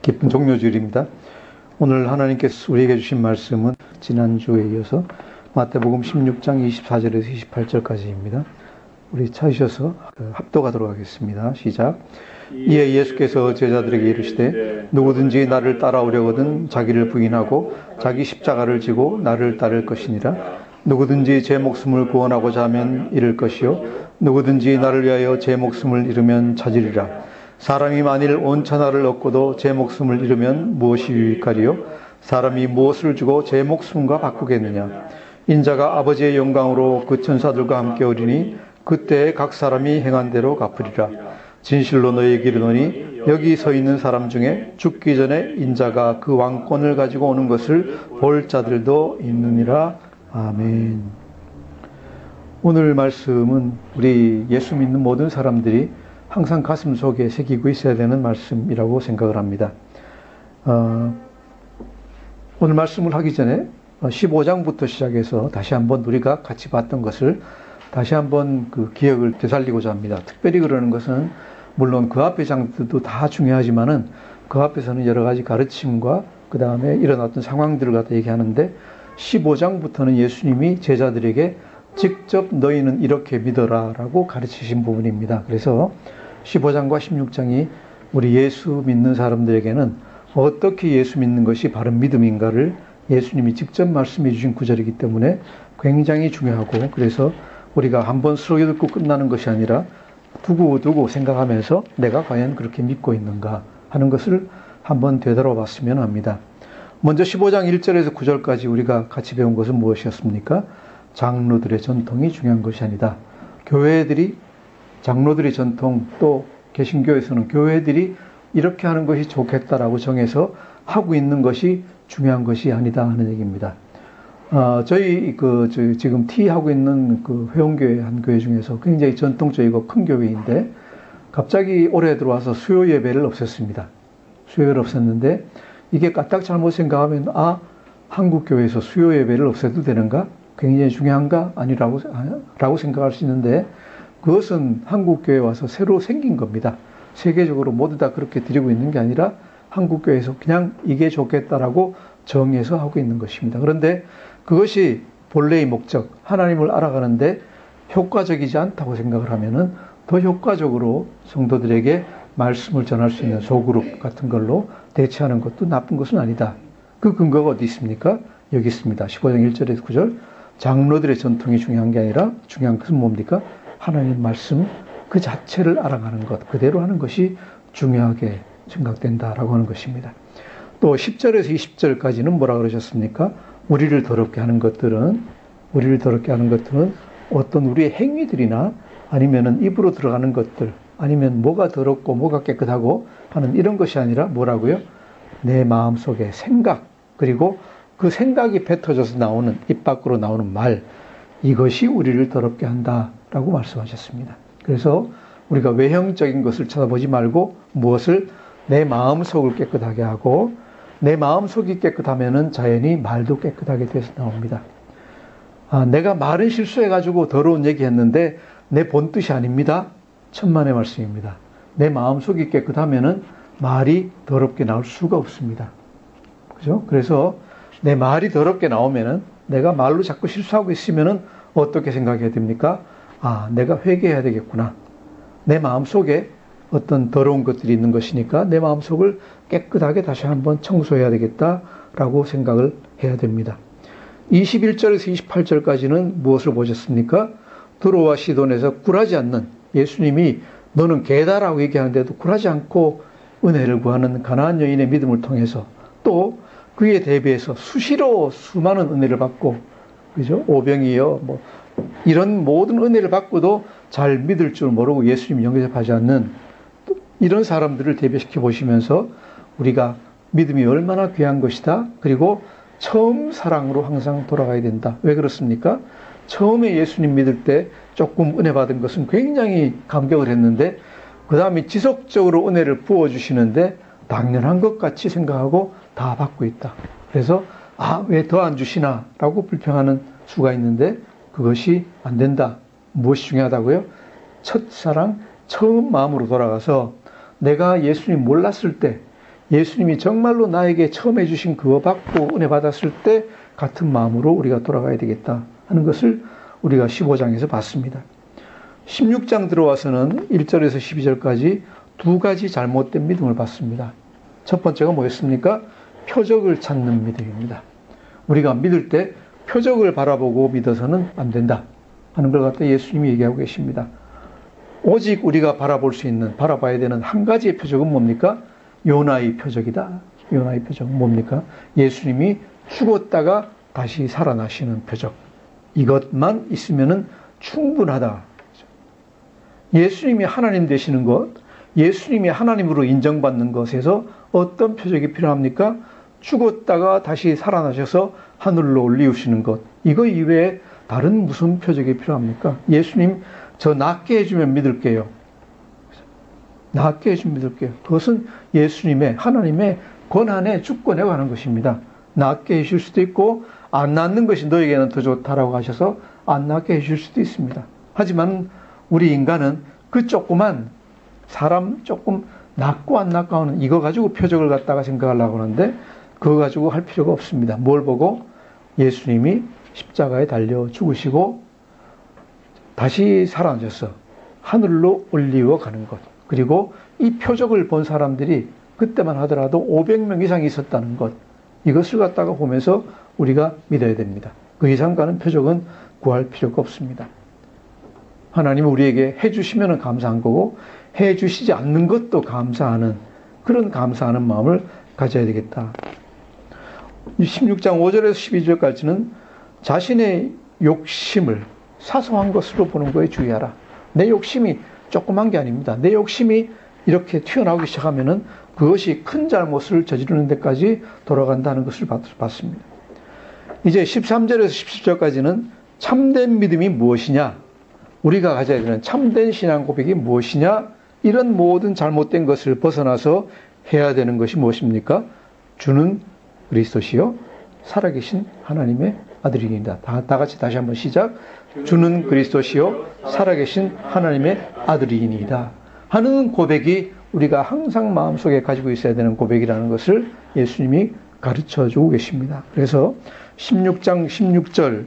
기쁜 종료주일입니다. 오늘 하나님께서 우리에게 주신 말씀은 지난주에 이어서 마태복음 16장 24절에서 28절까지입니다. 우리 찾으셔서 합독하도록 하겠습니다. 시작. 이에 예수께서 제자들에게 이르시되 누구든지 나를 따라오려거든 자기를 부인하고 자기 십자가를 지고 나를 따를 것이니라. 누구든지 제 목숨을 구원하고자 하면 잃을 것이요 누구든지 나를 위하여 제 목숨을 잃으면 찾으리라. 사람이 만일 온 천하를 얻고도 제 목숨을 잃으면 무엇이 유익하리요? 사람이 무엇을 주고 제 목숨과 바꾸겠느냐? 인자가 아버지의 영광으로 그 천사들과 함께 오리니 그때에 각 사람이 행한 대로 갚으리라. 진실로 너희에게 이르노니 여기 서 있는 사람 중에 죽기 전에 인자가 그 왕권을 가지고 오는 것을 볼 자들도 있느니라. 아멘. 오늘 말씀은 우리 예수 믿는 모든 사람들이 항상 가슴 속에 새기고 있어야 되는 말씀이라고 생각을 합니다. 오늘 말씀을 하기 전에 15장부터 시작해서 다시 한번 우리가 같이 봤던 것을 다시 한번 그 기억을 되살리고자 합니다. 특별히 그러는 것은 물론 그 앞의 장들도 다 중요하지만은 그 앞에서는 여러 가지 가르침과 그 다음에 일어났던 상황들을 갖다 얘기하는데 15장부터는 예수님이 제자들에게 직접 너희는 이렇게 믿어라 라고 가르치신 부분입니다. 그래서 15장과 16장이 우리 예수 믿는 사람들에게는 어떻게 예수 믿는 것이 바른 믿음인가를 예수님이 직접 말씀해 주신 구절이기 때문에 굉장히 중요하고, 그래서 우리가 한번 스르게 듣고 끝나는 것이 아니라 두고두고 생각하면서 내가 과연 그렇게 믿고 있는가 하는 것을 한번 되돌아봤으면 합니다. 먼저 15장 1절에서 9절까지 우리가 같이 배운 것은 무엇이었습니까? 장로들의 전통이 중요한 것이 아니다. 장로들의 전통, 또 개신교에서는 교회들이 이렇게 하는 것이 좋겠다라고 정해서 하고 있는 것이 중요한 것이 아니다 하는 얘기입니다. 저희 지금 하고 있는 그 회원교회 한 교회 중에서 굉장히 전통적이고 큰 교회인데 갑자기 올해 들어와서 수요 예배를 없앴습니다. 수요예배를 없앴는데 이게 까딱 잘못 생각하면 한국 교회에서 수요 예배를 없애도 되는가? 굉장히 중요한가? 라고 생각할 수 있는데 그것은 한국교회에 와서 새로 생긴 겁니다. 세계적으로 모두 다 그렇게 드리고 있는 게 아니라 한국교회에서 그냥 이게 좋겠다라고 정해서 하고 있는 것입니다. 그런데 그것이 본래의 목적, 하나님을 알아가는데 효과적이지 않다고 생각을 하면은 더 효과적으로 성도들에게 말씀을 전할 수 있는 소그룹 같은 걸로 대체하는 것도 나쁜 것은 아니다. 그 근거가 어디 있습니까? 여기 있습니다. 15장 1절에서 9절. 장로들의 전통이 중요한 게 아니라 중요한 것은 뭡니까? 하나님 말씀 그 자체를 알아가는 것, 그대로 하는 것이 중요하게 생각된다라고 하는 것입니다. 또 10절에서 20절까지는 뭐라 그러셨습니까? 우리를 더럽게 하는 것들은 어떤 우리의 행위들이나 아니면은 입으로 들어가는 것들, 아니면 뭐가 더럽고 뭐가 깨끗하고 하는 이런 것이 아니라 뭐라고요? 내 마음속의 생각, 그리고 그 생각이 뱉어져서 나오는, 입 밖으로 나오는 말, 이것이 우리를 더럽게 한다라고 말씀하셨습니다. 그래서 우리가 외형적인 것을 쳐다보지 말고 무엇을? 내 마음속을 깨끗하게 하고, 내 마음속이 깨끗하면은 자연히 말도 깨끗하게 돼서 나옵니다. 내가 말은 실수해가지고 더러운 얘기 했는데 내 본뜻이 아닙니다. 천만의 말씀입니다. 내 마음속이 깨끗하면은 말이 더럽게 나올 수가 없습니다. 그죠? 그래서 내 말이 더럽게 나오면은, 내가 말로 자꾸 실수하고 있으면은 어떻게 생각해야 됩니까? 내가 회개해야 되겠구나. 내 마음속에 어떤 더러운 것들이 있는 것이니까 내 마음속을 깨끗하게 다시 한번 청소해야 되겠다라고 생각을 해야 됩니다. 21절에서 28절까지는 무엇을 보셨습니까? 두로와 시돈에서 굴하지 않는, 예수님이 너는 개다라고 얘기하는데도 굴하지 않고 은혜를 구하는 가나안 여인의 믿음을 통해서, 또 그에 대비해서 수시로 수많은 은혜를 받고, 그죠? 오병이요, 이런 모든 은혜를 받고도 잘 믿을 줄 모르고 예수님 영접하지 않는 이런 사람들을 대비시켜 보시면서 우리가 믿음이 얼마나 귀한 것이다. 그리고 처음 사랑으로 항상 돌아가야 된다. 왜 그렇습니까? 처음에 예수님 믿을 때 조금 은혜 받은 것은 굉장히 감격을 했는데 그 다음에 지속적으로 은혜를 부어주시는데 당연한 것 같이 생각하고 다 받고 있다. 그래서 왜 더 안 주시나 라고 불평하는 수가 있는데 그것이 안 된다. 무엇이 중요하다고요? 첫사랑, 처음 마음으로 돌아가서 내가 예수님 몰랐을 때 예수님이 정말로 나에게 처음 해주신 그거 받고 은혜 받았을 때 같은 마음으로 우리가 돌아가야 되겠다 하는 것을 우리가 15장에서 봤습니다. 16장 들어와서는 1절에서 12절까지 두 가지 잘못된 믿음을 봤습니다. 첫 번째가 뭐였습니까? 표적을 찾는 믿음입니다. 우리가 믿을 때 표적을 바라보고 믿어서는 안 된다 하는 걸 갖다 예수님이 얘기하고 계십니다. 오직 우리가 바라봐야 되는 한 가지의 표적은 뭡니까? 요나의 표적이다. 요나의 표적은 뭡니까? 예수님이 죽었다가 다시 살아나시는 표적. 이것만 있으면은 충분하다. 예수님이 하나님 되시는 것, 예수님이 하나님으로 인정받는 것에서 어떤 표적이 필요합니까? 죽었다가 다시 살아나셔서 하늘로 올리우시는 것. 이거 이외에 다른 무슨 표적이 필요합니까? 예수님, 저 낫게 해주면 믿을게요. 낫게 해주면 믿을게요. 그것은 예수님의, 하나님의 권한에 주권에 관한 것입니다. 낫게 해줄 수도 있고, 안 낫는 것이 너에게는 더 좋다라고 하셔서 안 낫게 해줄 수도 있습니다. 하지만 우리 인간은 그 조그만 사람 조금 낫고 안 낫고 하는 이거 가지고 표적을 갖다가 생각하려고 하는데 그거 가지고 할 필요가 없습니다. 뭘 보고? 예수님이 십자가에 달려 죽으시고 다시 살아나셔서 하늘로 올리워 가는 것. 그리고 이 표적을 본 사람들이 그때만 하더라도 500명 이상이 있었다는 것. 이것을 갖다가 보면서 우리가 믿어야 됩니다. 그 이상 가는 표적은 구할 필요가 없습니다. 하나님은 우리에게 해주시면 감사한 거고 해주시지 않는 것도 감사하는 그런 감사하는 마음을 가져야 되겠다. 16장 5절에서 12절까지는 자신의 욕심을 사소한 것으로 보는 거에 주의하라. 내 욕심이 조그만 게 아닙니다. 내 욕심이 이렇게 튀어나오기 시작하면은 그것이 큰 잘못을 저지르는 데까지 돌아간다는 것을 봤습니다. 이제 13절에서 17절까지는 참된 믿음이 무엇이냐? 우리가 가져야 되는 참된 신앙 고백이 무엇이냐? 이런 모든 잘못된 것을 벗어나서 해야 되는 것이 무엇입니까? 주는 그리스도시요 살아계신 하나님의 아들이니이다. 다 같이 다시 한번 시작. 주는 그리스도시요 살아계신 하나님의 아들이니이다 하는 고백이 우리가 항상 마음속에 가지고 있어야 되는 고백이라는 것을 예수님이 가르쳐주고 계십니다. 그래서 16장 16절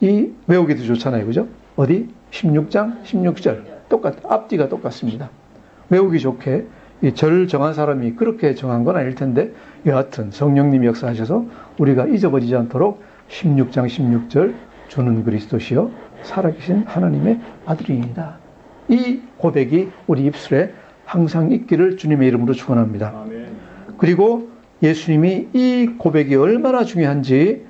이 외우기도 좋잖아요. 그죠? 어디? 16장 16절 앞뒤가 똑같습니다. 외우기 좋게 이 절 정한 사람이 그렇게 정한 건 아닐 텐데 여하튼 성령님이 역사하셔서 우리가 잊어버리지 않도록 16장 16절 주는 그리스도시요 살아계신 하나님의 아들이니이다. 이 고백이 우리 입술에 항상 있기를 주님의 이름으로 축원합니다. 그리고 예수님이 이 고백이 얼마나 중요한지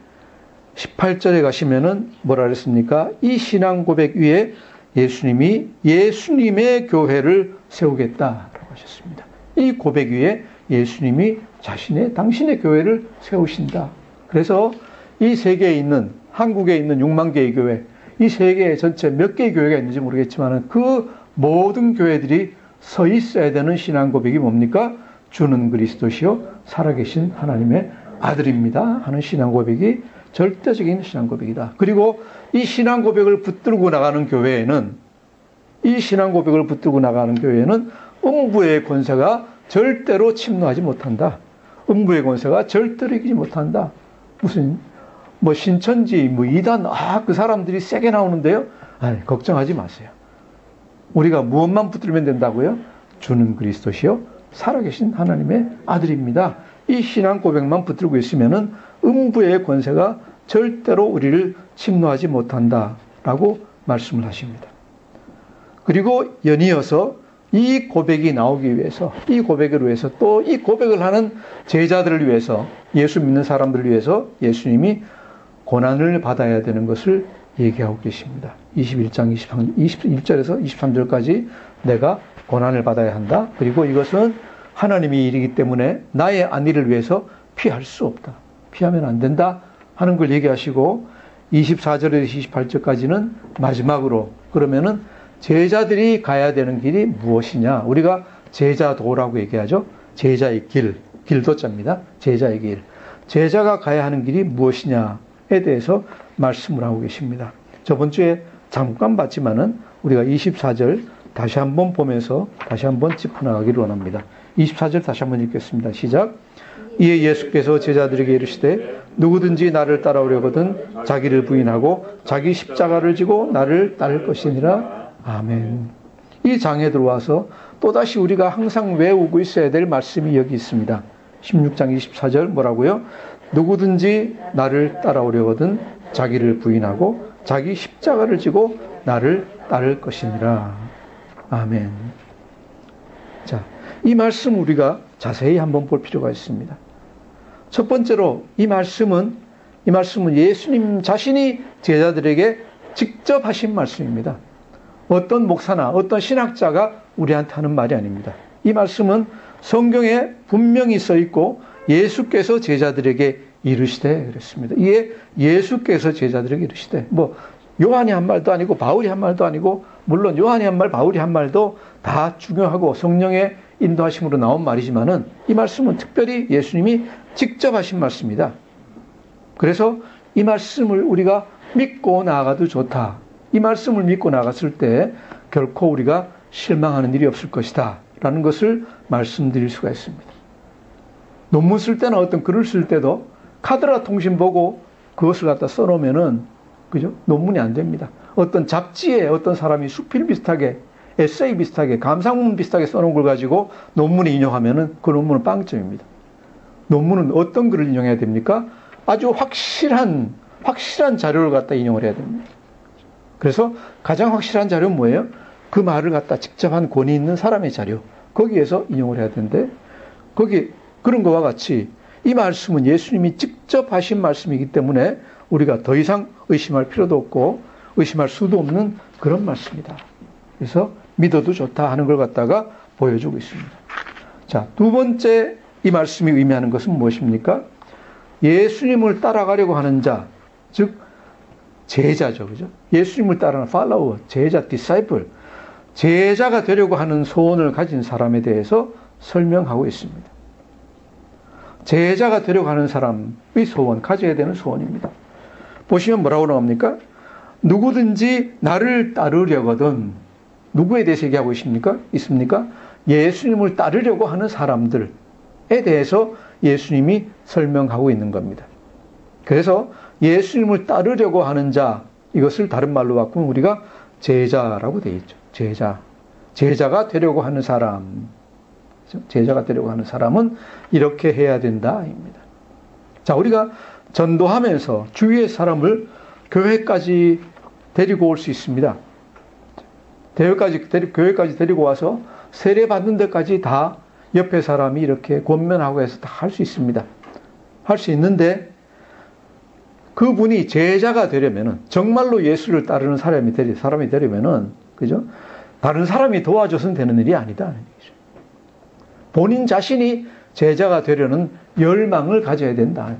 18절에 가시면은 뭐라 그랬습니까? 이 신앙 고백 위에 예수님이 예수님의 교회를 세우겠다라고 하셨습니다. 이 고백 위에 예수님이 당신의 교회를 세우신다. 그래서 이 세계에 있는 한국에 있는 6만 개의 교회, 이 세계 전체 몇 개의 교회가 있는지 모르겠지만 그 모든 교회들이 서 있어야 되는 신앙 고백이 뭡니까? 주는 그리스도시요 살아계신 하나님의 아들입니다 하는 신앙 고백이 절대적인 신앙 고백이다. 그리고 이 신앙 고백을 붙들고 나가는 교회에는 음부의 권세가 절대로 침노하지 못한다. 음부의 권세가 절대로 이기지 못한다. 무슨 신천지 이단 그 사람들이 세게 나오는데요. 걱정하지 마세요. 우리가 무엇만 붙들면 된다고요? 주는 그리스도시요 살아계신 하나님의 아들입니다. 이 신앙 고백만 붙들고 있으면은 음부의 권세가 절대로 우리를 침노하지 못한다라고 말씀을 하십니다. 그리고 연이어서 이 고백이 나오기 위해서, 이 고백을 위해서 또 이 고백을 하는 제자들을 위해서, 예수 믿는 사람들을 위해서 예수님이 고난을 받아야 되는 것을 얘기하고 계십니다. 21장 21절에서 23절까지 내가 고난을 받아야 한다. 그리고 이것은 하나님의 일이기 때문에 나의 안위를 위해서 피할 수 없다. 피하면 안 된다 하는 걸 얘기하시고 24절에서 28절까지는 마지막으로 그러면은 제자들이 가야 되는 길이 무엇이냐. 우리가 제자도라고 얘기하죠. 제자의 길도자입니다. 제자의 길. 제자가 가야 하는 길이 무엇이냐에 대해서 말씀을 하고 계십니다. 저번 주에 잠깐 봤지만은 우리가 24절 다시 한번 보면서 다시 한번 짚어나가기를 원합니다. 24절 다시 한번 읽겠습니다. 시작. 이에 예수께서 제자들에게 이르시되 누구든지 나를 따라오려거든 자기를 부인하고 자기 십자가를 지고 나를 따를 것이니라. 아멘. 이 장에 들어와서 또다시 우리가 항상 외우고 있어야 될 말씀이 여기 있습니다. 16장 24절 뭐라고요? 누구든지 나를 따라오려거든 자기를 부인하고 자기 십자가를 지고 나를 따를 것이니라. 아멘. 자, 이 말씀 우리가 자세히 한번 볼 필요가 있습니다. 첫 번째로 이 말씀은 예수님 자신이 제자들에게 직접 하신 말씀입니다. 어떤 목사나 어떤 신학자가 우리한테 하는 말이 아닙니다. 이 말씀은 성경에 분명히 써 있고 예수께서 제자들에게 이르시되 그랬습니다. 이게 예수께서 제자들에게 이르시되 요한이 한 말도 아니고 바울이 한 말도 아니고 물론 요한이 한 말, 바울이 한 말도 다 중요하고 성령의 인도하심으로 나온 말이지만은 이 말씀은 특별히 예수님이 직접 하신 말씀이다. 그래서 이 말씀을 우리가 믿고 나아가도 좋다. 이 말씀을 믿고 나갔을 때 결코 우리가 실망하는 일이 없을 것이다. 라는 것을 말씀드릴 수가 있습니다. 논문 쓸 때나 어떤 글을 쓸 때도 카드라 통신 보고 그것을 갖다 써놓으면은, 그죠? 논문이 안 됩니다. 어떤 잡지에 어떤 사람이 수필 비슷하게, 에세이 비슷하게, 감상문 비슷하게 써놓은 걸 가지고 논문에 인용하면은 그 논문은 빵점입니다. 논문은 어떤 글을 인용해야 됩니까? 아주 확실한 자료를 갖다 인용을 해야 됩니다. 그래서 가장 확실한 자료는 뭐예요? 그 말을 갖다 직접 한 권위 있는 사람의 자료. 거기에서 인용을 해야 되는데, 거기 그런 것과 같이 이 말씀은 예수님이 직접 하신 말씀이기 때문에 우리가 더 이상 의심할 필요도 없고 의심할 수도 없는 그런 말씀이다. 그래서 믿어도 좋다 하는 걸 갖다가 보여주고 있습니다. 자, 두 번째 이 말씀이 의미하는 것은 무엇입니까? 예수님을 따라가려고 하는 자, 즉 제자죠. 그죠? 예수님을 따르는 follower, 제자, disciple, 제자가 되려고 하는 소원을 가진 사람에 대해서 설명하고 있습니다. 제자가 되려고 하는 사람의 소원, 가져야 되는 소원입니다. 보시면 뭐라고 나옵니까? 누구든지 나를 따르려거든. 누구에 대해서 얘기하고 있습니까? 예수님을 따르려고 하는 사람들에 대해서 예수님이 설명하고 있는 겁니다. 그래서 예수님을 따르려고 하는 자, 이것을 다른 말로 바꾸면 우리가 제자라고 되어 있죠. 제자가 되려고 하는 사람. 제자가 되려고 하는 사람은 이렇게 해야 된다입니다. 자, 우리가 전도하면서 주위의 사람을 교회까지 데리고 올 수 있습니다. 교회까지 데리고 와서 세례 받는 데까지 다 옆에 사람이 이렇게 권면하고 해서 다 할 수 있습니다. 할 수 있는데 그분이 제자가 되려면은, 정말로 예수를 따르는 사람이 되려면은, 그죠? 다른 사람이 도와줘서는 되는 일이 아니다. 본인 자신이 제자가 되려는 열망을 가져야 된다.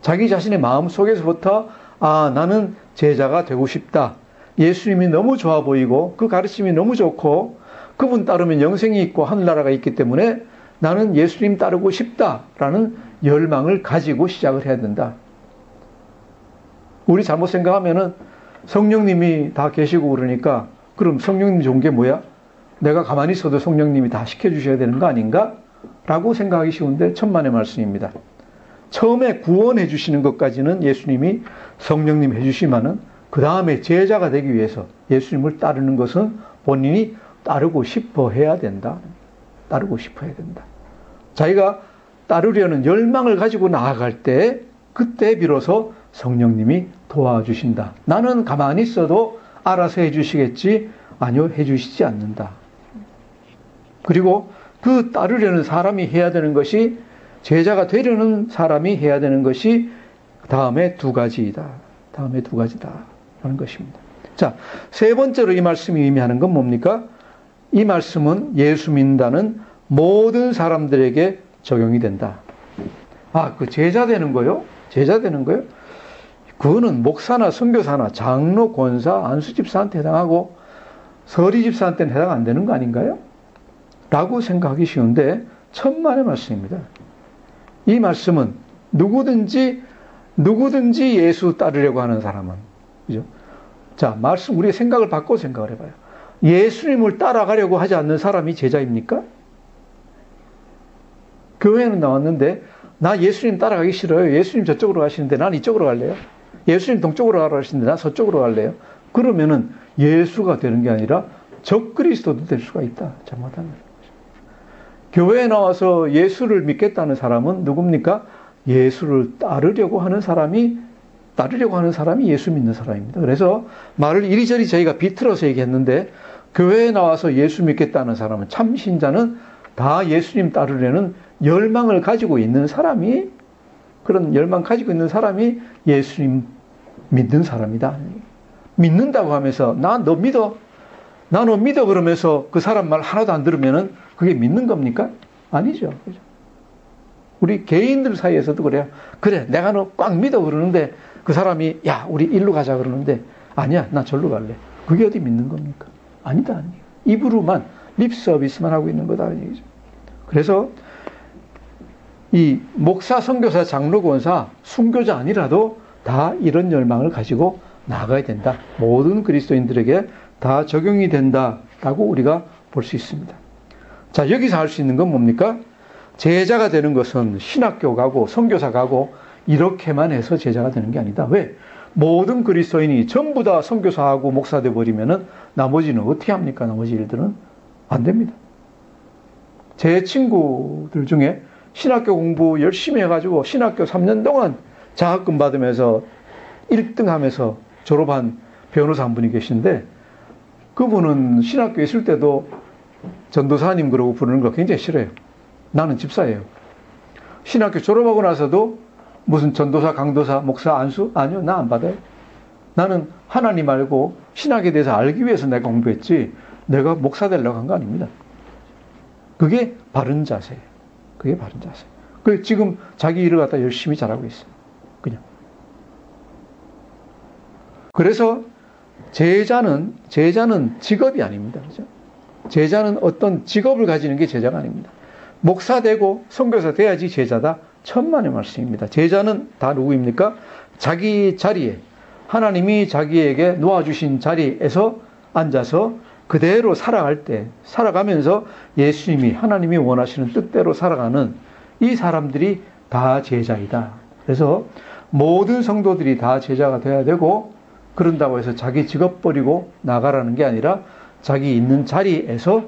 자기 자신의 마음 속에서부터 나는 제자가 되고 싶다. 예수님이 너무 좋아 보이고 그 가르침이 너무 좋고 그분 따르면 영생이 있고 하늘나라가 있기 때문에 나는 예수님 따르고 싶다라는 열망을 가지고 시작을 해야 된다. 우리 잘못 생각하면은 성령님이 다 계시고 그러니까 그럼 성령님 좋은 게 뭐야? 내가 가만히 있어도 성령님이 다 시켜주셔야 되는 거 아닌가? 라고 생각하기 쉬운데 천만의 말씀입니다. 처음에 구원해 주시는 것까지는 예수님이 성령님 해주시면은 그 다음에 제자가 되기 위해서 예수님을 따르는 것은 본인이 따르고 싶어 해야 된다. 따르고 싶어 해야 된다. 자기가 따르려는 열망을 가지고 나아갈 때 그때 비로소 성령님이 도와주신다. 나는 가만히 있어도 알아서 해주시겠지? 아니요, 해주시지 않는다. 그리고 그 따르려는 사람이 해야 되는 것이, 제자가 되려는 사람이 해야 되는 것이 다음에 두 가지이다. 다음에 두 가지다. 라는 것입니다. 자, 세 번째로 이 말씀이 의미하는 건 뭡니까? 이 말씀은 예수 믿는다는 모든 사람들에게 적용이 된다. 그 제자 되는 거요? 제자 되는 거요? 그거는 목사나 선교사나 장로, 권사, 안수집사한테 해당하고 서리집사한테는 해당 안 되는 거 아닌가요? 라고 생각하기 쉬운데 천만의 말씀입니다. 이 말씀은 누구든지 예수 따르려고 하는 사람은, 그죠? 자, 말씀, 우리의 생각을 바꿔 생각을 해봐요. 예수님을 따라가려고 하지 않는 사람이 제자입니까? 교회는 나왔는데 나 예수님 따라가기 싫어요. 예수님 저쪽으로 가시는데 난 이쪽으로 갈래요. 예수님 동쪽으로 가라 하시는데 난 서쪽으로 갈래요. 그러면은 예수가 되는 게 아니라 적그리스도도 될 수가 있다. 잘못하면. 교회에 나와서 예수를 믿겠다는 사람은 누굽니까? 예수를 따르려고 하는 사람이 예수 믿는 사람입니다. 그래서 말을 이리저리 저희가 비틀어서 얘기했는데 교회에 나와서 예수 믿겠다는 사람은 참 신자는 다 예수님 따르려는 열망을 가지고 있는 사람이 그런 열망 가지고 있는 사람이 예수님 믿는 사람이다. 믿는다고 하면서 나 너 믿어. 나 너 믿어 그러면서 그 사람 말 하나도 안 들으면은 그게 믿는 겁니까? 아니죠. 우리 개인들 사이에서도 그래요. 그래, 내가 너 꽉 믿어 그러는데 그 사람이 야, 우리 일로 가자 그러는데 아니야, 나 절로 갈래. 그게 어디 믿는 겁니까? 아니다. 아니에요. 입으로만 립 서비스만 하고 있는 거다. 아니죠. 그래서 이 목사, 선교사, 장로, 권사, 순교자 아니라도 다 이런 열망을 가지고 나아가야 된다. 모든 그리스도인들에게 다 적용이 된다라고 우리가 볼 수 있습니다. 자, 여기서 할 수 있는 건 뭡니까? 제자가 되는 것은 신학교 가고 선교사 가고 이렇게만 해서 제자가 되는 게 아니다. 왜? 모든 그리스도인이 전부 다 선교사하고 목사 되어버리면은 나머지는 어떻게 합니까? 나머지 일들은 안 됩니다. 제 친구들 중에 신학교 공부 열심히 해가지고 신학교 3년 동안 장학금 받으면서 1등 하면서 졸업한 변호사 한 분이 계신데 그분은 신학교에 있을 때도 전도사님 그러고 부르는 거 굉장히 싫어요. 나는 집사예요. 신학교 졸업하고 나서도 무슨 전도사, 강도사, 목사, 안수? 아니요, 나 안 받아요. 나는 하나님 알고 신학에 대해서 알기 위해서 내가 공부했지 내가 목사 되려고 한 거 아닙니다. 그게 바른 자세예요. 그게 바른 자세. 그 지금 자기 일을 갖다 열심히 잘하고 있어요. 그냥. 그래서 제자는 직업이 아닙니다. 그죠? 제자는 어떤 직업을 가지는 게 제자가 아닙니다. 목사 되고 선교사 돼야지 제자다. 천만의 말씀입니다. 제자는 다 누구입니까? 자기 자리에 하나님이 자기에게 놓아주신 자리에서 앉아서 그대로 살아갈 때 살아가면서 예수님이 하나님이 원하시는 뜻대로 살아가는 이 사람들이 다 제자이다. 그래서 모든 성도들이 다 제자가 돼야 되고 그런다고 해서 자기 직업 버리고 나가라는 게 아니라 자기 있는 자리에서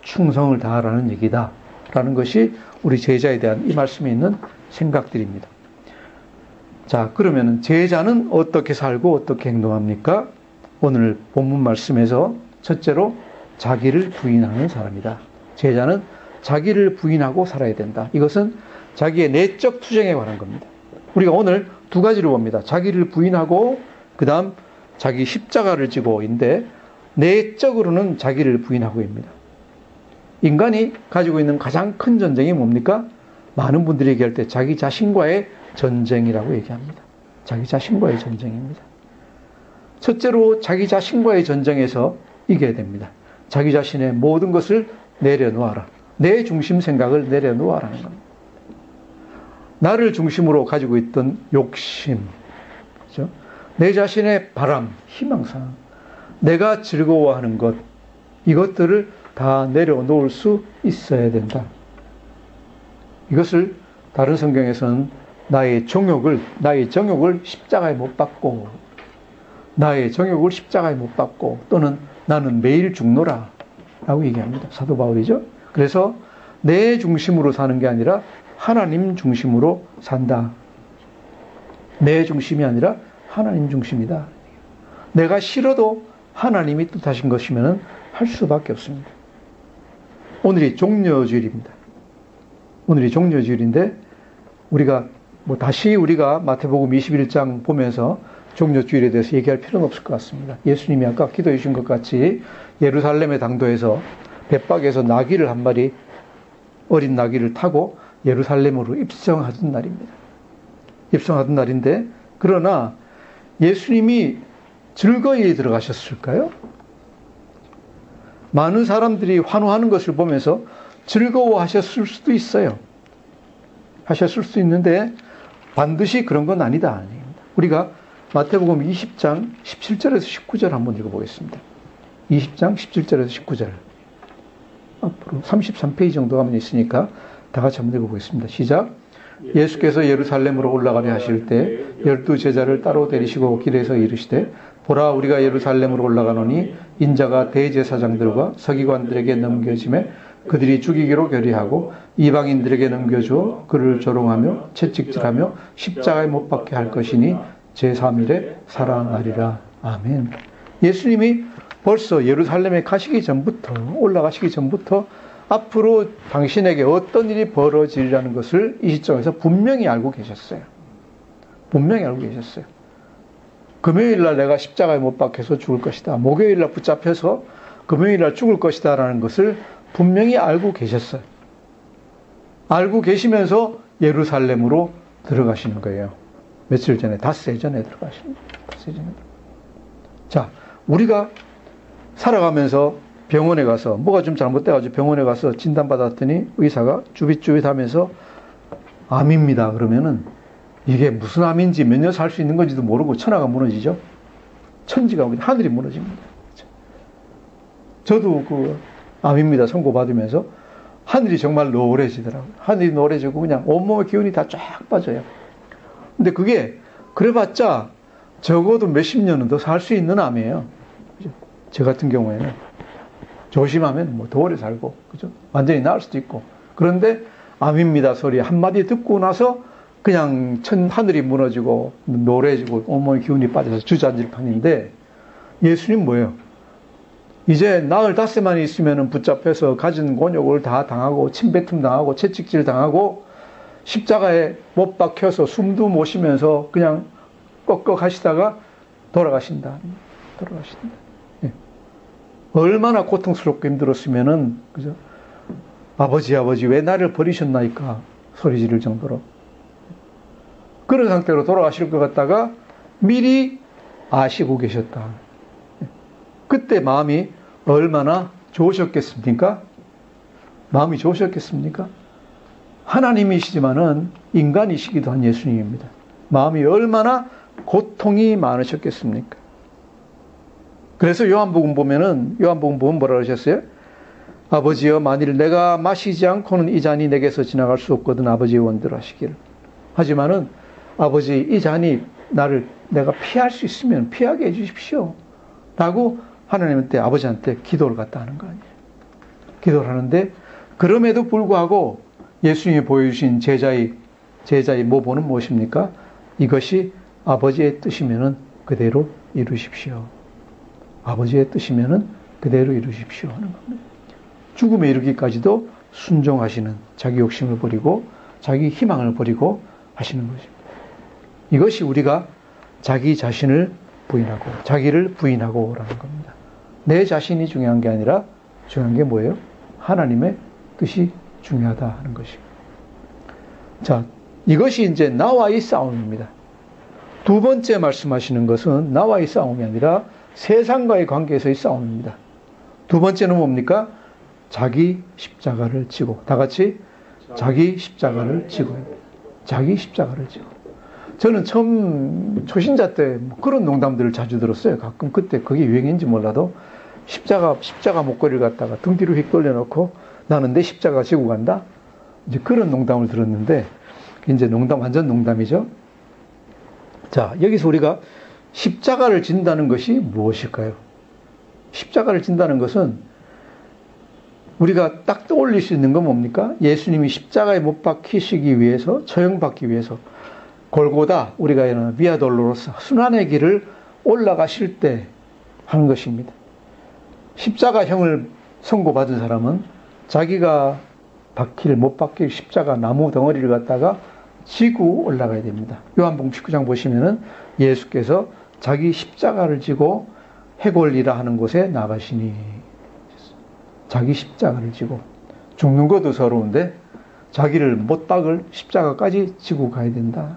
충성을 다하라는 얘기다. 라는 것이 우리 제자에 대한 이 말씀에 있는 생각들입니다. 자, 그러면 제자는 어떻게 살고 어떻게 행동합니까? 오늘 본문 말씀에서 첫째로 자기를 부인하는 사람이다. 제자는 자기를 부인하고 살아야 된다. 이것은 자기의 내적 투쟁에 관한 겁니다. 우리가 오늘 두 가지로 봅니다. 자기를 부인하고 그 다음 자기 십자가를 지고인데 내적으로는 자기를 부인하고입니다. 인간이 가지고 있는 가장 큰 전쟁이 뭡니까? 많은 분들이 얘기할 때 자기 자신과의 전쟁이라고 얘기합니다. 자기 자신과의 전쟁입니다. 첫째로 자기 자신과의 전쟁에서 이겨야 됩니다. 자기 자신의 모든 것을 내려놓아라. 내 중심 생각을 내려놓아라는 겁니다. 나를 중심으로 가지고 있던 욕심, 그렇죠? 내 자신의 바람, 희망사항, 내가 즐거워하는 것, 이것들을 다 내려놓을 수 있어야 된다. 이것을 다른 성경에서는 나의 정욕을 십자가에 못 박고, 또는 나는 매일 죽노라 라고 얘기합니다. 사도 바울이죠. 그래서 내 중심으로 사는 게 아니라 하나님 중심으로 산다. 내 중심이 아니라 하나님 중심이다. 내가 싫어도 하나님이 뜻하신 것이면 할 수밖에 없습니다. 오늘이 종려주일입니다. 오늘이 종려주일인데 우리가 다시 마태복음 21장 보면서 종려주일에 대해서 얘기할 필요는 없을 것 같습니다. 예수님이 아까 기도해 주신 것 같이 예루살렘의 당도에서 벳박에서 나귀를 한 마리, 어린 나귀를 타고 예루살렘으로 입성하던 날입니다. 입성하던 날인데, 그러나 예수님이 즐거이 들어가셨을까요? 많은 사람들이 환호하는 것을 보면서 즐거워하셨을 수도 있어요. 하셨을 수 있는데 반드시 그런 건 아니다. 우리가 마태복음 20장 17절에서 19절 한번 읽어보겠습니다. 20장 17절에서 19절. 앞으로 33페이지 정도 가면 있으니까 다 같이 한번 읽어보겠습니다. 시작. 예수께서 예루살렘으로 올라가려 하실 때 12 제자를 따로 데리시고 길에서 이르시되 보라 우리가 예루살렘으로 올라가노니 인자가 대제사장들과 서기관들에게 넘겨짐에 그들이 죽이기로 결의하고 이방인들에게 넘겨주어 그를 조롱하며 채찍질하며 십자가에 못 박게 할 것이니 제3일에 살아나리라. 아멘. 예수님이 벌써 예루살렘에 가시기 전부터 올라가시기 전부터 앞으로 당신에게 어떤 일이 벌어지리라는 것을 이 시점에서 분명히 알고 계셨어요. 분명히 알고 계셨어요. 금요일날 내가 십자가에 못 박혀서 죽을 것이다. 목요일날 붙잡혀서 금요일날 죽을 것이다 라는 것을 분명히 알고 계셨어요. 알고 계시면서 예루살렘으로 들어가시는 거예요. 며칠 전에, 닷새 전에 들어가십니다. 닷새 전에. 자, 우리가 살아가면서 병원에 가서 뭐가 좀 잘못돼가지고 병원에 가서 진단받았더니 의사가 쭈빗쭈빗 하면서 암입니다. 그러면은 이게 무슨 암인지 몇 년 살 수 있는 건지도 모르고 천하가 무너지죠. 천지가 하늘이 무너집니다. 저도 그 암입니다 선고받으면서 하늘이 정말 노래지더라고요. 하늘이 노래지고 그냥 온몸의 기운이 다 쫙 빠져요. 근데 그게 그래봤자 적어도 몇십 년은 더 살 수 있는 암이에요. 그죠? 저 같은 경우에는 조심하면 뭐 더 오래 살고, 그죠? 완전히 나을 수도 있고. 그런데 암입니다 소리 한마디 듣고 나서 그냥 하늘이 무너지고 노래지고 온몸의 기운이 빠져서 주저앉을 판인데, 예수님 뭐예요? 이제 나흘 닷새만 있으면 붙잡혀서 가진 곤욕을 다 당하고 침뱉음 당하고 채찍질 당하고 십자가에 못 박혀서 숨도 못 쉬면서 그냥 꺽꺽 하시다가 돌아가신다. 돌아가신다. 예. 얼마나 고통스럽고 힘들었으면은, 그죠? 아버지 왜 나를 버리셨나이까 소리 지를 정도로. 그런 상태로 돌아가실 것 같다가 미리 아시고 계셨다. 그때 마음이 얼마나 좋으셨겠습니까? 마음이 좋으셨겠습니까? 하나님이시지만은 인간이시기도 한 예수님입니다. 마음이 얼마나 고통이 많으셨겠습니까? 그래서 요한복음 보면 뭐라 그러셨어요? 아버지여 만일 내가 마시지 않고는 이 잔이 내게서 지나갈 수 없거든 아버지의 원대로 하시기를. 하지만은 아버지 이 잔이 내가 피할 수 있으면 피하게 해주십시오. 라고 하나님한테 아버지한테 기도를 갖다 하는 거 아니에요. 기도를 하는데 그럼에도 불구하고 예수님이 보여주신 제자의 모본은 무엇입니까? 이것이 아버지의 뜻이면은 그대로 이루십시오. 아버지의 뜻이면은 그대로 이루십시오 하는 겁니다. 죽음에 이르기까지도 순종하시는, 자기 욕심을 버리고 자기 희망을 버리고 하시는 것입니다. 이것이 우리가 자기 자신을 부인하고 자기를 부인하고 라는 겁니다. 내 자신이 중요한 게 아니라 중요한 게 뭐예요? 하나님의 뜻이 중요하다 하는 것입니다. 자, 이것이 이제 나와의 싸움입니다. 두 번째 말씀하시는 것은 나와의 싸움이 아니라 세상과의 관계에서의 싸움입니다. 두 번째는 뭡니까? 자기 십자가를 지고. 다 같이 자기 십자가를 지고. 자기 십자가를 지고. 저는 처음 초신자 때 그런 농담들을 자주 들었어요. 가끔 그때 그게 유행인지 몰라도 십자가 목걸이를 갖다가 등 뒤로 휙 돌려놓고 나는 내 십자가 지고 간다? 이제 그런 농담을 들었는데, 이제 완전 농담이죠. 자, 여기서 우리가 십자가를 진다는 것이 무엇일까요? 십자가를 진다는 것은 우리가 딱 떠올릴 수 있는 건 뭡니까? 예수님이 십자가에 못 박히시기 위해서, 처형받기 위해서 골고다, 우리가 이런 비아 돌로로사, 순환의 길을 올라가실 때 하는 것입니다. 십자가형을 선고받은 사람은 자기가 못 박힐 십자가 나무 덩어리를 갖다가 지고 올라가야 됩니다. 요한복음 19장 보시면은 예수께서 자기 십자가를 지고 해골리라 하는 곳에 나가시니, 자기 십자가를 지고, 죽는 것도 서러운데 자기를 못 박을 십자가까지 지고 가야 된다.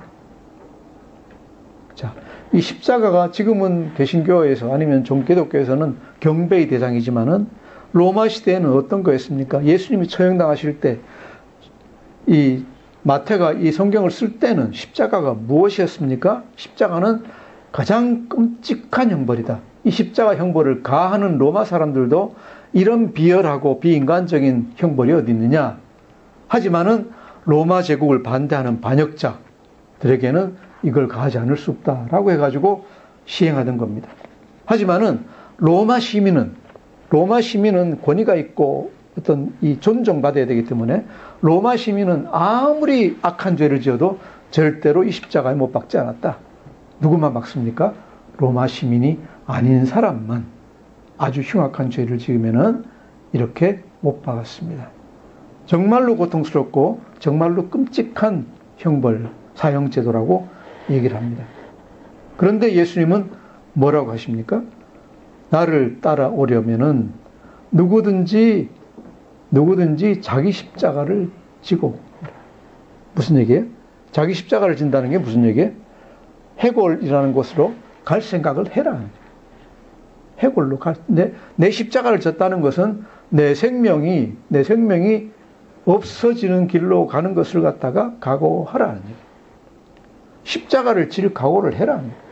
자, 이 십자가가 지금은 개신교에서 아니면 종기독교에서는 경배의 대상이지만은 로마 시대에는 어떤 거였습니까? 예수님이 처형당하실 때 이 마태가 이 성경을 쓸 때는 십자가가 무엇이었습니까? 십자가는 가장 끔찍한 형벌이다. 이 십자가 형벌을 가하는 로마 사람들도 이런 비열하고 비인간적인 형벌이 어디 있느냐. 하지만은 로마 제국을 반대하는 반역자들에게는 이걸 가하지 않을 수 없다라고 해가지고 시행하던 겁니다. 하지만은 로마 시민은 권위가 있고 어떤 이 존중받아야 되기 때문에 로마 시민은 아무리 악한 죄를 지어도 절대로 이 십자가에 못 박지 않았다. 누구만 박습니까? 로마 시민이 아닌 사람만 아주 흉악한 죄를 지으면은 이렇게 못 박았습니다. 정말로 고통스럽고 정말로 끔찍한 형벌, 사형제도라고 얘기를 합니다. 그런데 예수님은 뭐라고 하십니까? 나를 따라오려면은 누구든지 자기 십자가를 지고. 무슨 얘기예요? 자기 십자가를 진다는 게 무슨 얘기예요? 해골이라는 곳으로 갈 생각을 해라. 해골로 내 십자가를 졌다는 것은 내 생명이 없어지는 길로 가는 것을 갖다가 각오하라는 얘기예요. 십자가를 질 각오를 해라는 거예요.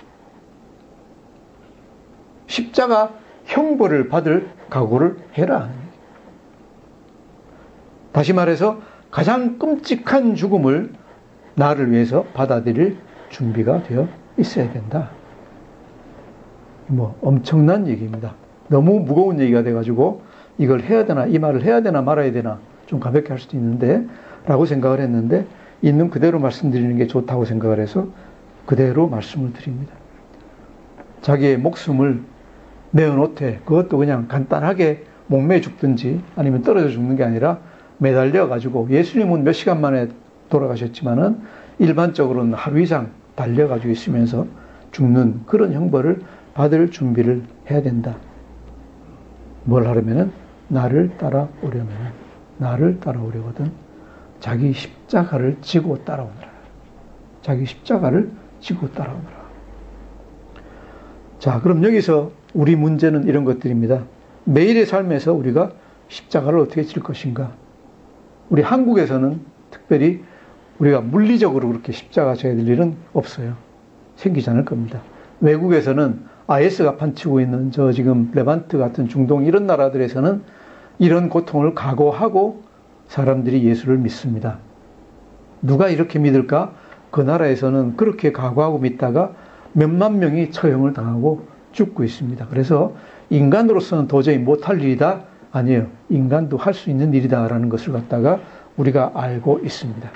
십자가 형벌을 받을 각오를 해라. 다시 말해서 가장 끔찍한 죽음을 나를 위해서 받아들일 준비가 되어 있어야 된다. 엄청난 얘기입니다. 너무 무거운 얘기가 돼가지고 이걸 해야 되나, 이 말을 해야 되나 말아야 되나 좀 가볍게 할 수도 있는데 라고 생각을 했는데 있는 그대로 말씀드리는 게 좋다고 생각을 해서 그대로 말씀을 드립니다. 자기의 목숨을 내어놓되 그것도 그냥 간단하게 목매어 죽든지 아니면 떨어져 죽는 게 아니라 매달려 가지고 예수님은 몇 시간 만에 돌아가셨지만은 일반적으로는 하루 이상 달려 가지고 있으면서 죽는 그런 형벌을 받을 준비를 해야 된다. 뭘 하려면은 나를 따라오려거든 자기 십자가를 지고 따라오느라. 자기 십자가를 지고 따라오느라. 자, 그럼 여기서 우리 문제는 이런 것들입니다. 매일의 삶에서 우리가 십자가를 어떻게 질 것인가? 우리 한국에서는 특별히 우리가 물리적으로 그렇게 십자가 져야 될 일은 없어요. 생기지 않을 겁니다. 외국에서는 IS가 판치고 있는 지금 레반트 같은 중동 이런 나라들에서는 이런 고통을 각오하고 사람들이 예수를 믿습니다. 누가 이렇게 믿을까? 그 나라에서는 그렇게 각오하고 믿다가 몇만 명이 처형을 당하고 죽고 있습니다. 그래서 인간으로서는 도저히 못할 일이다? 아니에요. 인간도 할 수 있는 일이다라는 것을 갖다가 우리가 알고 있습니다.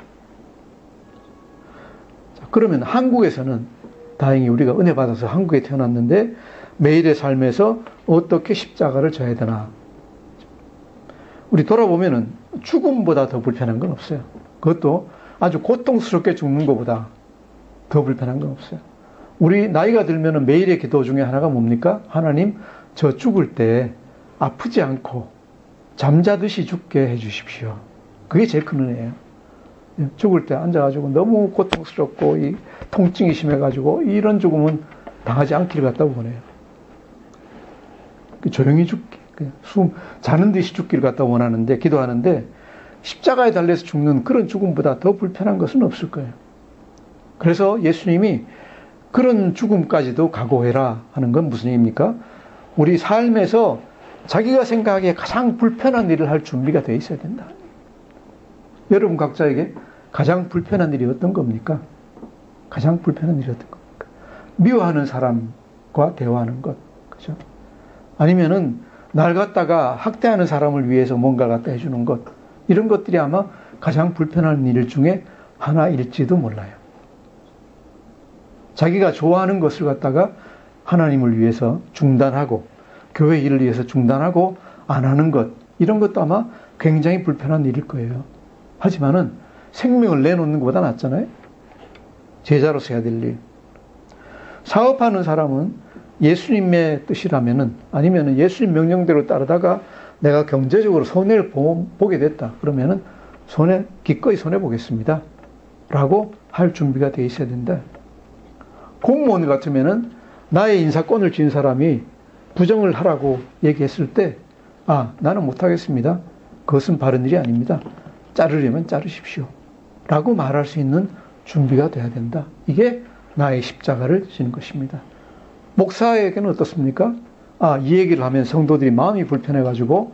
자, 그러면 한국에서는 다행히 우리가 은혜 받아서 한국에 태어났는데 매일의 삶에서 어떻게 십자가를 져야 되나? 우리 돌아보면은 죽음보다 더 불편한 건 없어요. 그것도 아주 고통스럽게 죽는 것보다 더 불편한 건 없어요. 우리 나이가 들면은 매일의 기도 중에 하나가 뭡니까? 하나님, 저 죽을 때 아프지 않고 잠자듯이 죽게 해주십시오. 그게 제일 큰 은혜예요. 죽을 때 앉아가지고 너무 고통스럽고 이 통증이 심해가지고 이런 죽음은 당하지 않기를 갖다 원해요. 조용히 죽기, 숨 자는 듯이 죽기를 갖다 원하는데 기도하는데 십자가에 달려서 죽는 그런 죽음보다 더 불편한 것은 없을 거예요. 그래서 예수님이 그런 죽음까지도 각오해라 하는 건 무슨 얘기입니까? 우리 삶에서 자기가 생각하기에 가장 불편한 일을 할 준비가 되어 있어야 된다. 여러분 각자에게 가장 불편한 일이 어떤 겁니까? 가장 불편한 일이 어떤 겁니까? 미워하는 사람과 대화하는 것, 그죠? 아니면은 날 갖다가 학대하는 사람을 위해서 뭔가 갖다 해주는 것, 이런 것들이 아마 가장 불편한 일 중에 하나일지도 몰라요. 자기가 좋아하는 것을 갖다가 하나님을 위해서 중단하고 교회 일을 위해서 중단하고 안 하는 것, 이런 것도 아마 굉장히 불편한 일일 거예요. 하지만은 생명을 내놓는 것보다 낫잖아요. 제자로서 해야 될 일. 사업하는 사람은 예수님의 뜻이라면은 아니면은 예수님 명령대로 따르다가 내가 경제적으로 손해를 보게 됐다. 그러면은 기꺼이 손해보겠습니다. 라고 할 준비가 되어 있어야 된다. 공무원 같으면은 나의 인사권을 쥔 사람이 부정을 하라고 얘기했을 때, 나는 못하겠습니다. 그것은 바른 일이 아닙니다. 자르려면 자르십시오. 라고 말할 수 있는 준비가 돼야 된다. 이게 나의 십자가를 지는 것입니다. 목사에게는 어떻습니까? 이 얘기를 하면 성도들이 마음이 불편해가지고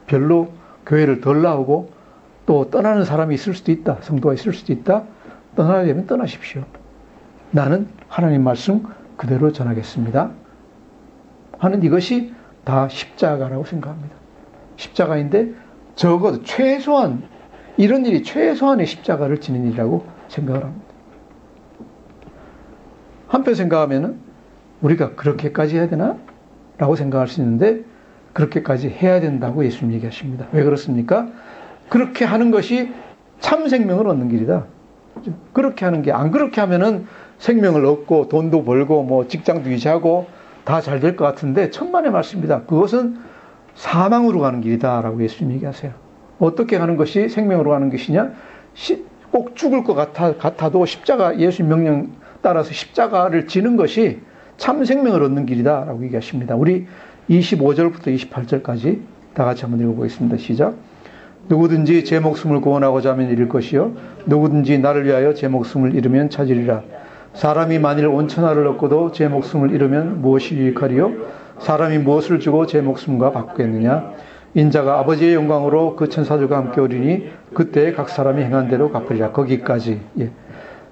별로 교회를 덜 나오고 또 떠나는 사람이 있을 수도 있다. 성도가 있을 수도 있다. 떠나야 되면 떠나십시오. 나는 하나님 말씀 그대로 전하겠습니다. 하는 이것이 다 십자가라고 생각합니다. 십자가인데 적어도 최소한 이런 일이 최소한의 십자가를 지는 일이라고 생각을 합니다. 한편 생각하면 우리가 그렇게까지 해야 되나? 라고 생각할 수 있는데 그렇게까지 해야 된다고 예수님 얘기하십니다. 왜 그렇습니까? 그렇게 하는 것이 참 생명을 얻는 길이다. 그렇게 하는 게 안 그렇게 하면은 생명을 얻고 돈도 벌고 뭐 직장도 유지하고 다 잘 될 것 같은데 천만의 말씀입니다. 그것은 사망으로 가는 길이다 라고 예수님 얘기하세요. 어떻게 가는 것이 생명으로 가는 것이냐? 꼭 죽을 것 같아도 십자가 예수님 명령 따라서 십자가를 지는 것이 참 생명을 얻는 길이다 라고 얘기하십니다. 우리 25절부터 28절까지 다 같이 한번 읽어보겠습니다. 시작. 누구든지 제 목숨을 구원하고자 하면 잃을 것이요 누구든지 나를 위하여 제 목숨을 잃으면 찾으리라. 사람이 만일 온 천하를 얻고도 제 목숨을 잃으면 무엇이 유익하리요? 사람이 무엇을 주고 제 목숨과 바꾸겠느냐? 인자가 아버지의 영광으로 그 천사들과 함께 오리니 그때 각 사람이 행한 대로 갚으리라. 거기까지. 예.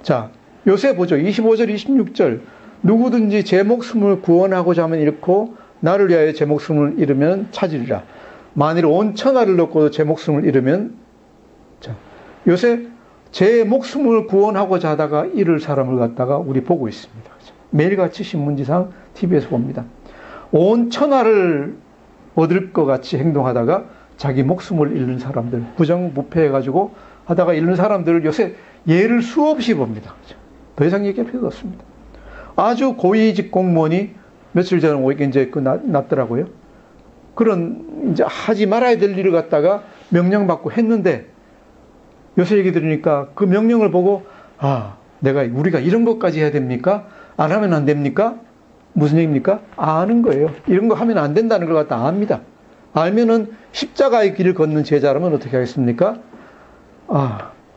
자, 요새 보죠. 25절, 26절. 누구든지 제 목숨을 구원하고자 하면 잃고 나를 위하여 제 목숨을 잃으면 찾으리라. 만일 온 천하를 얻고도 제 목숨을 잃으면, 자, 요새 제 목숨을 구원하고자 하다가 잃을 사람을 갖다가 우리 보고 있습니다. 매일같이 신문지상 TV에서 봅니다. 온 천하를 얻을 것 같이 행동하다가 자기 목숨을 잃는 사람들, 부정부패해가지고 하다가 잃는 사람들을 요새 예를 수없이 봅니다. 더 이상 얘기할 필요가 없습니다. 아주 고위직 공무원이 며칠 전에 이제 났더라고요. 그런 이제 하지 말아야 될 일을 갖다가 명령받고 했는데 요새 얘기 들으니까 그 명령을 보고 우리가 이런 것까지 해야 됩니까? 안 하면 안 됩니까? 무슨 얘기입니까? 아는 거예요. 이런 거 하면 안 된다는 걸 갖다 압니다. 알면은 십자가의 길을 걷는 제자라면 어떻게 하겠습니까?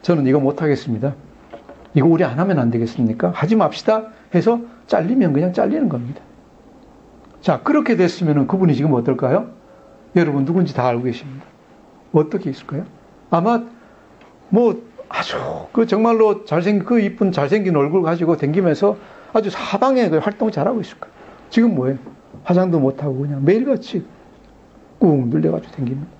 저는 이거 못 하겠습니다. 이거 우리 안 하면 안 되겠습니까? 하지 맙시다 해서 잘리면 그냥 잘리는 겁니다. 자, 그렇게 됐으면 그분이 지금 어떨까요? 여러분 누군지 다 알고 계십니다. 어떻게 있을까요? 아마 아주 정말로 이쁜 잘생긴 얼굴 가지고 댕기면서 아주 사방에 활동 잘하고 있을 거예요. 지금 뭐예요? 화장도 못하고 그냥 매일같이 꾹 눌려가지고 댕깁니다.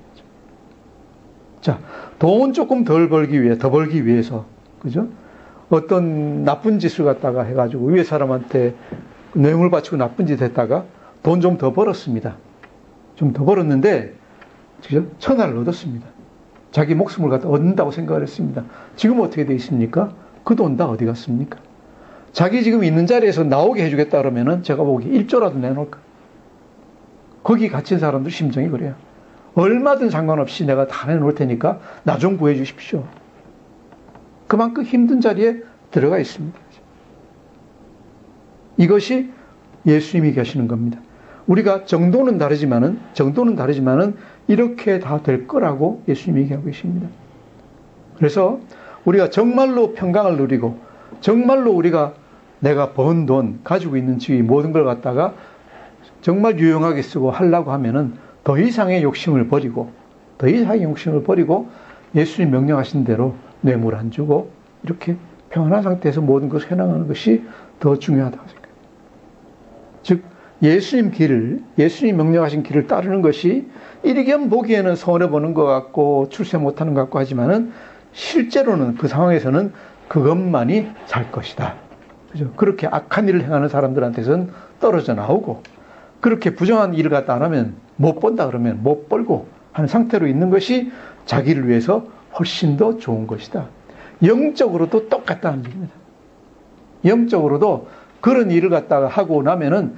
자, 돈 조금 더 벌기 위해서, 그죠? 어떤 나쁜 짓을 갖다가 해가지고 위에 사람한테 뇌물 바치고 나쁜 짓 했다가 돈 좀 더 벌었습니다. 좀 더 벌었는데, 그죠? 천하를 얻었습니다. 자기 목숨을 갖다 얻는다고 생각을 했습니다. 지금 어떻게 돼 있습니까? 그 돈 다 어디 갔습니까? 자기 지금 있는 자리에서 나오게 해주겠다 그러면은 제가 보기 1조라도 내놓을까? 거기 갇힌 사람들 심정이 그래요. 얼마든 상관없이 내가 다 내놓을 테니까 나 좀 구해 주십시오. 그만큼 힘든 자리에 들어가 있습니다. 이것이 예수님이 계시는 겁니다. 우리가 정도는 다르지만은 이렇게 다 될 거라고 예수님이 얘기하고 계십니다. 그래서 우리가 정말로 평강을 누리고 정말로 우리가 내가 번 돈, 가지고 있는 지위 모든 걸 갖다가 정말 유용하게 쓰고 하려고 하면은 더 이상의 욕심을 버리고 예수님 명령하신 대로 뇌물 안 주고 이렇게 평안한 상태에서 모든 것을 해나가는 것이 더 중요하다고 생각합니다. 즉 예수님 명령하신 길을 따르는 것이 이리겸 보기에는 손해보는 것 같고 출세 못하는 것 같고 하지만은 실제로는 그 상황에서는 그것만이 살 것이다. 그죠? 그렇게 악한 일을 행하는 사람들한테서는 떨어져 나오고 그렇게 부정한 일을 갖다 안 하면 못 본다 그러면 못 벌고 하는 상태로 있는 것이 자기를 위해서 훨씬 더 좋은 것이다. 영적으로도 똑같다는 얘기입니다. 영적으로도 그런 일을 갖다가 하고 나면은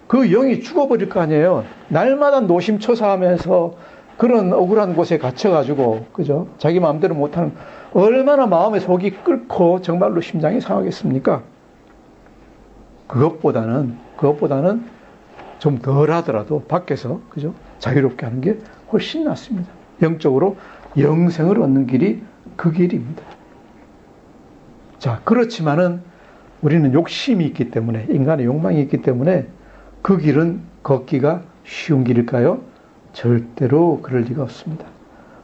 그 영이 죽어버릴 거 아니에요. 날마다 노심초사하면서 그런 억울한 곳에 갇혀가지고, 그죠? 자기 마음대로 못하는, 얼마나 마음의 속이 끓고 정말로 심장이 상하겠습니까? 그것보다는 좀 덜 하더라도 밖에서, 그죠? 자유롭게 하는 게 훨씬 낫습니다. 영적으로 영생을 얻는 길이 그 길입니다. 자, 그렇지만은 우리는 욕심이 있기 때문에, 인간의 욕망이 있기 때문에 그 길은 걷기가 쉬운 길일까요? 절대로 그럴 리가 없습니다.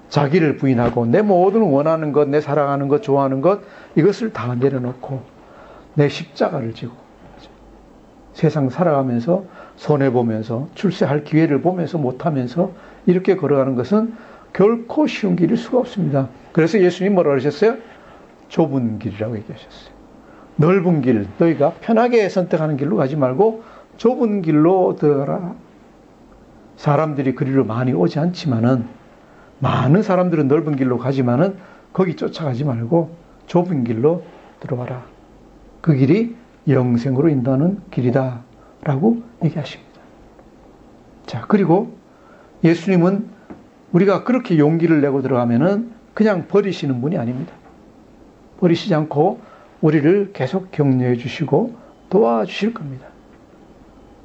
자기를 부인하고 내 모든 원하는 것, 내 사랑하는 것, 좋아하는 것, 이것을 다 내려놓고 내 십자가를 지고 세상 살아가면서 손해보면서 출세할 기회를 보면서 못하면서 이렇게 걸어가는 것은 결코 쉬운 길일 수가 없습니다. 그래서 예수님 뭐라고 하셨어요? 좁은 길이라고 얘기하셨어요. 넓은 길, 너희가 편하게 선택하는 길로 가지 말고 좁은 길로 들어가라. 사람들이 그리로 많이 오지 않지만은, 많은 사람들은 넓은 길로 가지만은 거기 쫓아가지 말고 좁은 길로 들어가라. 그 길이 영생으로 인도하는 길이다 라고 얘기하십니다. 자, 그리고 예수님은 우리가 그렇게 용기를 내고 들어가면은 그냥 버리시는 분이 아닙니다. 버리시지 않고 우리를 계속 격려해 주시고 도와주실 겁니다.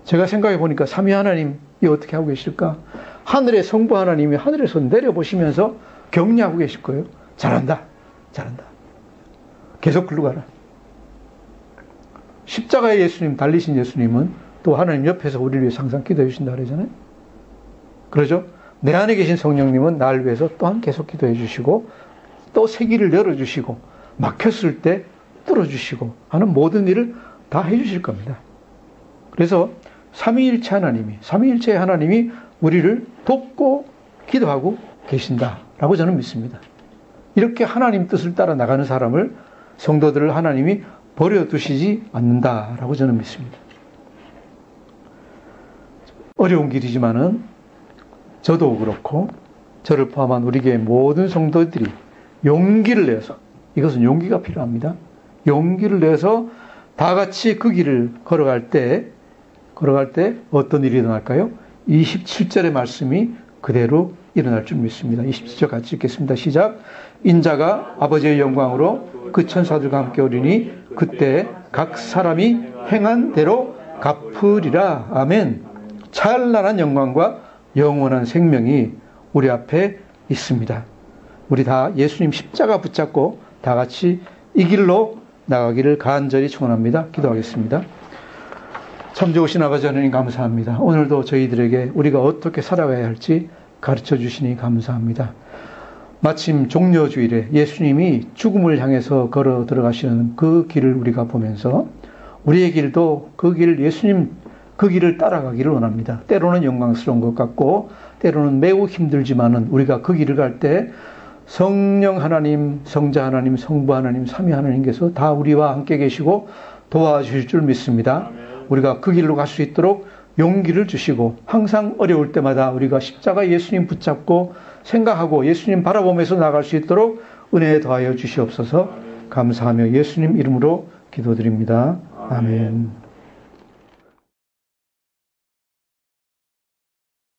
제가 생각해 보니까 삼위 하나님이 어떻게 하고 계실까? 하늘의 성부 하나님이 하늘에서 내려보시면서 격려하고 계실 거예요. 잘한다. 잘한다. 계속 글로 가라. 십자가의 예수님, 달리신 예수님은 또 하나님 옆에서 우리를 위해서 항상 기도해 주신다 그러잖아요. 그러죠? 내 안에 계신 성령님은 나를 위해서 또한 계속 기도해 주시고 또 새 길을 열어주시고 막혔을 때 뚫어주시고 하는 모든 일을 다 해주실 겁니다. 그래서 삼위일체 하나님이 우리를 돕고 기도하고 계신다라고 저는 믿습니다. 이렇게 하나님 뜻을 따라 나가는 사람을, 성도들을 하나님이 버려두시지 않는다라고 저는 믿습니다. 어려운 길이지만은 저도 그렇고 저를 포함한 우리 교회 모든 성도들이 용기를 내서, 이것은 용기가 필요합니다. 용기를 내서 다 같이 그 길을 걸어갈 때 어떤 일이 일어날까요? 27절의 말씀이 그대로 일어날 줄 믿습니다. 27절 같이 읽겠습니다. 시작. 인자가 아버지의 영광으로 그 천사들과 함께 오리니 그때 각 사람이 행한 대로 갚으리라. 아멘. 찬란한 영광과 영원한 생명이 우리 앞에 있습니다. 우리 다 예수님 십자가 붙잡고 다 같이 이 길로 나가기를 간절히 축원합니다. 기도하겠습니다. 참 좋으신 아버지 하나님 감사합니다. 오늘도 저희들에게 우리가 어떻게 살아가야 할지 가르쳐 주시니 감사합니다. 마침 종려주일에 예수님이 죽음을 향해서 걸어 들어가시는 그 길을 우리가 보면서 우리의 길도 그 길, 예수님 그 길을 따라가기를 원합니다. 때로는 영광스러운 것 같고 때로는 매우 힘들지만은 우리가 그 길을 갈 때 성령 하나님, 성자 하나님, 성부 하나님, 삼위 하나님께서 다 우리와 함께 계시고 도와주실 줄 믿습니다. 우리가 그 길로 갈 수 있도록 용기를 주시고 항상 어려울 때마다 우리가 십자가 예수님 붙잡고 생각하고 예수님 바라보면서 나갈 수 있도록 은혜 더하여 주시옵소서. 감사하며 예수님 이름으로 기도드립니다. 아멘.